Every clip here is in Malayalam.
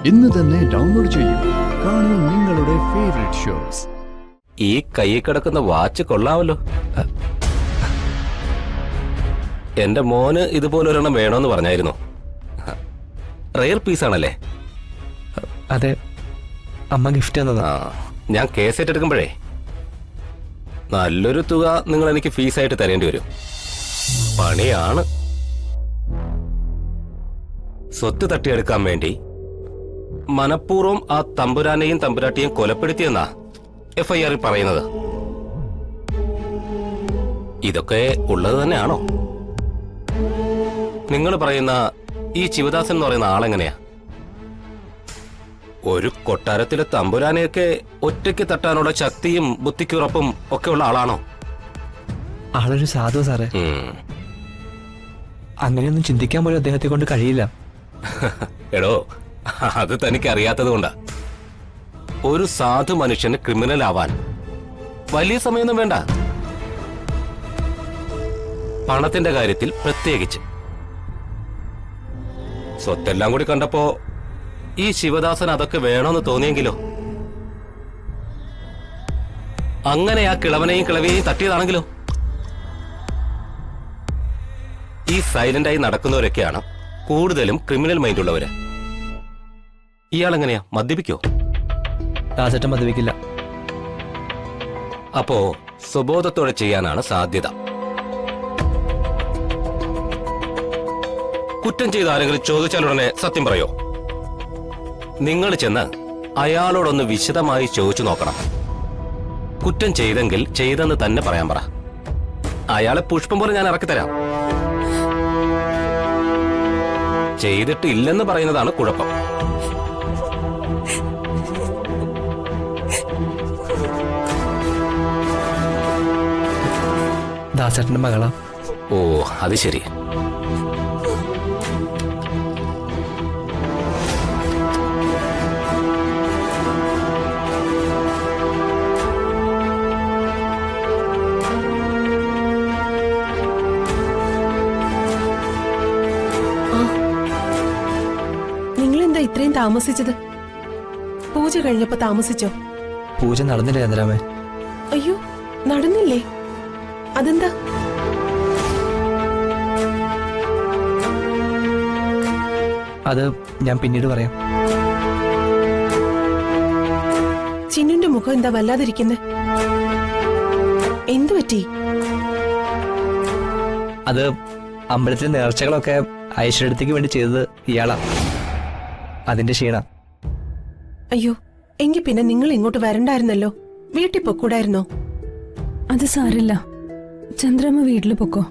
ഇന്ന് തന്നെ ഡൗൺലോഡ് ചെയ്യൂ. കാണൂ നിങ്ങളുടെ ഫേവറേറ്റ് ഷോസ്. ഈ കയ്യിൽ കിടക്കുന്ന വാച്ച് കൊള്ളാമല്ലോ. എന്റെ മോന് ഇതുപോലൊരെണ്ണം വേണമെന്ന് പറഞ്ഞായിരുന്നു. റെയർ പീസാണല്ലേ? അതെ, അമ്മ ഗിഫ്റ്റ് തന്നതാ. ഞാൻ കേസ് ഏറ്റെടുക്കുമ്പോഴേ നല്ലൊരു തുക നിങ്ങൾ എനിക്ക് ഫീസായിട്ട് തരേണ്ടി വരും. പണിയാണ്. സ്വത്ത് തട്ടിയെടുക്കാൻ വേണ്ടി മനഃപൂർവ്വം ആ തമ്പുരാനെയും തമ്പുരാട്ടിയെയും കൊലപ്പെടുത്തിയെന്നാ FIR പറയുന്നത്. ഇതൊക്കെ ഉള്ളത് തന്നെയാണോ? നിങ്ങൾ പറയുന്ന ഈ ശിവദാസൻ എന്ന് പറയുന്ന ആളെങ്ങനെയാ? ഒരു കൊട്ടാരത്തിലെ തമ്പുരാനെയൊക്കെ ഒറ്റയ്ക്ക് തട്ടാനുള്ള ശക്തിയും ബുദ്ധിക്കുറപ്പും ഒക്കെ ഉള്ള ആളാണോ? ആളൊരു സാധു സാറേ. അങ്ങനെയൊന്നും ചിന്തിക്കാൻ പോലും അദ്ദേഹത്തെ കൊണ്ട് കഴിയില്ല. എടോ, അത് തനിക്ക് അറിയാത്തത് കൊണ്ടാ. ഒരു സാധു മനുഷ്യന് ക്രിമിനൽ ആവാൻ വലിയ സമയമൊന്നും വേണ്ട. പണത്തിന്റെ കാര്യത്തിൽ പ്രത്യേകിച്ച്. സ്വത്തെല്ലാം കൂടി കണ്ടപ്പോ ഈ ശിവദാസൻ അതൊക്കെ വേണമെന്ന് തോന്നിയെങ്കിലോ? അങ്ങനെ ആ കിളവനെയും കിളവിയെയും തട്ടിയതാണെങ്കിലോ? ഈ സൈലന്റായി നടക്കുന്നവരൊക്കെയാണ് കൂടുതലും ക്രിമിനൽ മൈൻഡ് ഉള്ളവര്. ഇയാളെങ്ങനെയാ, മദ്യപിക്കോ? ദാസേട്ടൻ മദ്യപിക്കില്ല. അപ്പോ സ്വബോധത്തോടെ ചെയ്യാനാണ് സാധ്യത. കുറ്റം ചെയ്ത ആരെങ്കിലും ചോദിച്ചാലുടനെ സത്യം പറയോ? നിങ്ങൾ ചെന്ന് അയാളോടൊന്ന് വിശദമായി ചോദിച്ചു നോക്കണം. കുറ്റം ചെയ്തെങ്കിൽ ചെയ്തെന്ന് തന്നെ പറയാൻ പറ. അയാളെ പുഷ്പം പോലെ ഞാൻ ഇറക്കിത്തരാം. ചെയ്തിട്ട് ഇല്ലെന്ന് പറയുന്നതാണ് കുഴപ്പം. ദാസേട്ടന്റെ മകളാ. ഓ, അത് ശരി. നിങ്ങളെന്താ ഇത്രയും താമസിച്ചത്? പൂജ കഴിഞ്ഞപ്പോ താമസിച്ചോ? പൂജ നടന്നില്ല ചന്ദ്രാമേ. അയ്യോ, നടന്നില്ലേ? അതെന്താ? അത് ഞാൻ പിന്നീട് പറയാം. ചിന്നുന്റെ മുഖം എന്താ വല്ലാതിരിക്കുന്നെ? എന്തു പറ്റി? അത് അമ്പലത്തിലെ നേർച്ചകളൊക്കെ ഐശ്വര്യത്തേക്ക് വേണ്ടി ചെയ്തത് ഇയാളാ. അതിന്റെ ക്ഷീണ. അയ്യോ, എങ്കി പിന്നെ നിങ്ങൾ ഇങ്ങോട്ട് വരണ്ടായിരുന്നല്ലോ. വീട്ടിൽ പൊക്കൂടായിരുന്നോ? അത് സാരില്ല, ചന്ദ്രമ്മ വീട്ടിൽ പൊക്കോ.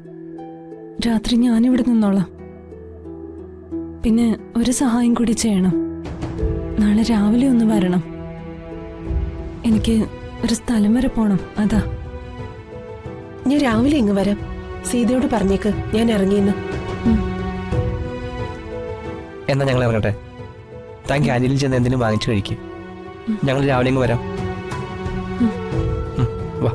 രാത്രി ഞാനിവിടെ നിന്നോളാം. പിന്നെ ഒരു സഹായം കൂടി ചെയ്യണം. നാളെ രാവിലെ ഒന്ന് വരണം. എനിക്ക് ഒരു സ്ഥലം വരെ പോണം. അതാ. ഞാൻ രാവിലെ ഇങ്ങ് വരാം. സീതയോട് പറഞ്ഞേക്ക് ഞാൻ ഇറങ്ങിയെന്ന്. എന്നാ ഞങ്ങൾ ഇറങ്ങട്ടെ. താൻ ക്യാൻറ്റീനിൽ ചെന്ന് എന്തെങ്കിലും വാങ്ങിച്ചു കഴിക്കും. ഞങ്ങൾ രാവിലെ ഇങ്ങ് വരാം. വാ.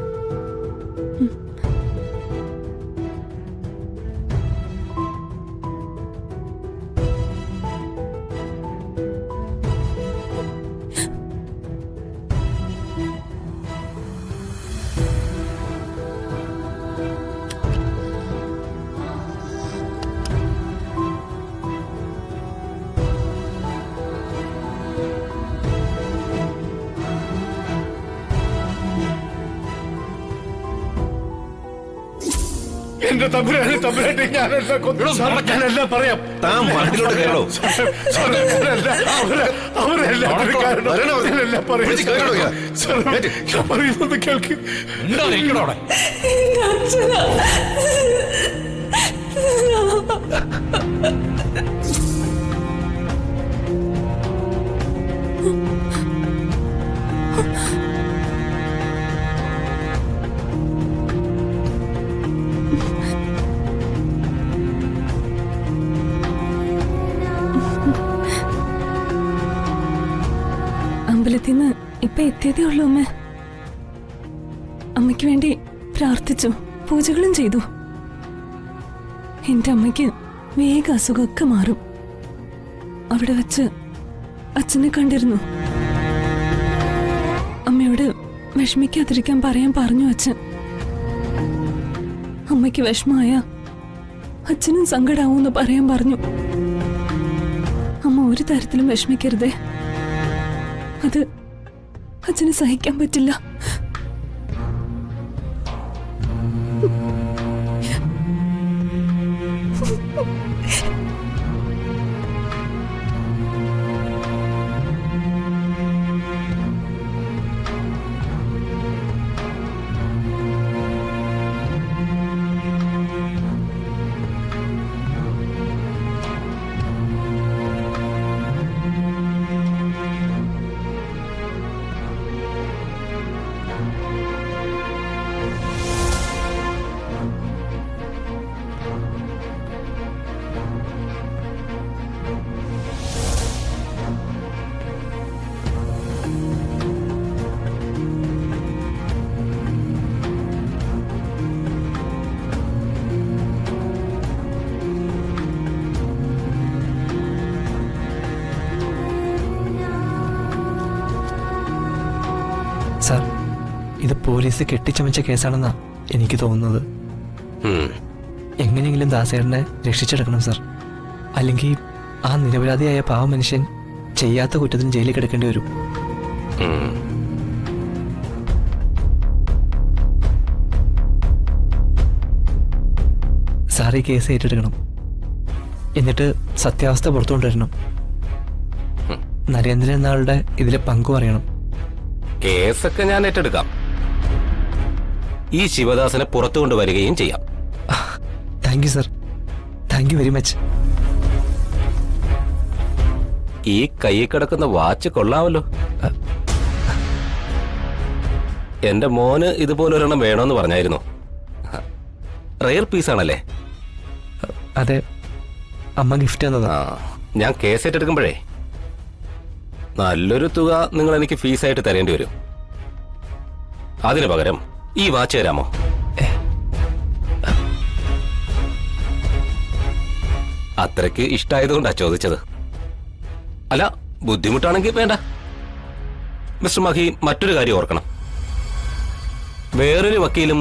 എന്റെ തമ്പുരാനെ തമ്പുരാട്ടി ഞാനെല്ലാം പറയാം. പറയുന്നത് കേൾക്ക്. അമ്പലത്തിന്ന് ഇപ്പൊ എത്തിയതേ ഉള്ളൂ അമ്മ. അമ്മയ്ക്ക് വേണ്ടി പ്രാർത്ഥിച്ചു, പൂജകളും ചെയ്തു. എന്റെ അമ്മയ്ക്ക് വേഗം അസുഖമൊക്കെ മാറും. അവിടെ വെച്ച് അച്ഛനെ കണ്ടിരുന്നു. അമ്മയോട് വിഷമിക്കാതിരിക്കാൻ പറയാൻ പറഞ്ഞു അച്ഛൻ. അമ്മയ്ക്ക് വിഷമായ അച്ഛനും സങ്കടാവൂന്ന് പറയാൻ പറഞ്ഞു. അമ്മ ഒരു തരത്തിലും വിഷമിക്കരുതേ, അത് അച്ഛന് സഹിക്കാൻ പറ്റില്ല. സാർ, ഇത് പോലീസ് കെട്ടിച്ചമച്ച കേസാണെന്നാ എനിക്ക് തോന്നുന്നത്. ഉം. എങ്ങനെയെങ്കിലും ദാസേട്ടനെ രക്ഷിച്ചെടുക്കണം സാർ. അല്ലെങ്കിൽ ആ നിരപരാധിയായ പാവ മനുഷ്യൻ ചെയ്യാത്ത കുറ്റത്തിന് ജയിലിൽ കിടക്കേണ്ടി വരും. ഉം. സാർ ഈ കേസ് ഏറ്റെടുക്കണം. എന്നിട്ട് സത്യാവസ്ഥ പുറത്തു കൊണ്ടുവരണം. നരേന്ദ്രൻ എന്നാളുടെ ഇതിലെ പങ്കു പറയണം. കേസൊക്കെ ഞാൻ ഏറ്റെടുക്കാം. ഈ ശിവദാസനെ പുറത്തു കൊണ്ടുവരികയും ചെയ്യാം. Thank you sir, thank you very much. ഈ കയ്യിൽ കിടക്കുന്ന വാച്ച് കൊള്ളാമല്ലോ. എന്റെ മോന് ഇതുപോലൊരെണ്ണം വേണമെന്ന് പറഞ്ഞായിരുന്നു. റെയർ പീസാണല്ലേ? അതെ, അമ്മ ഗിഫ്റ്റ് തന്നതാ. ഞാൻ കേസ് ഏറ്റെടുക്കുമ്പോഴേ നല്ലൊരു തുക നിങ്ങൾ എനിക്ക് ഫീസായിട്ട് തരേണ്ടി വരും. അതിനു പകരം ഈ വാച്ച് തരാമോ? അത്രയ്ക്ക് ഇഷ്ടമായതുകൊണ്ടാ ചോദിച്ചത്. അല്ല, ബുദ്ധിമുട്ടാണെങ്കിൽ വേണ്ട. മിസ്റ്റർ മഹി, മറ്റൊരു കാര്യം ഓർക്കണം. വേറൊരു വക്കീലും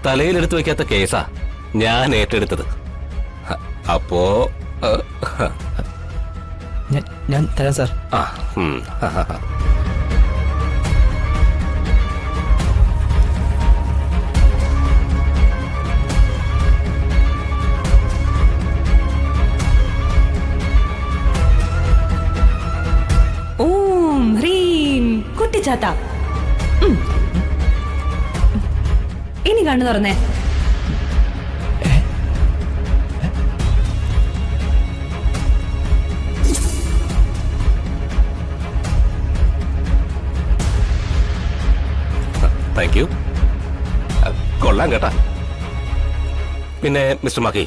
തലയിലെടുത്ത് വെക്കാത്ത കേസാ ഞാൻ ഏറ്റെടുത്തത്. അപ്പോ ഞാൻ തരാം സാർ. ആ ഓം ഹ്രീം കുട്ടിച്ചാത്ത. ഇനി കണ്ണു തുറന്നേ. Thank you. കൊള്ളാം കേട്ടാ. പിന്നെ മിസ്റ്റർ മഹി,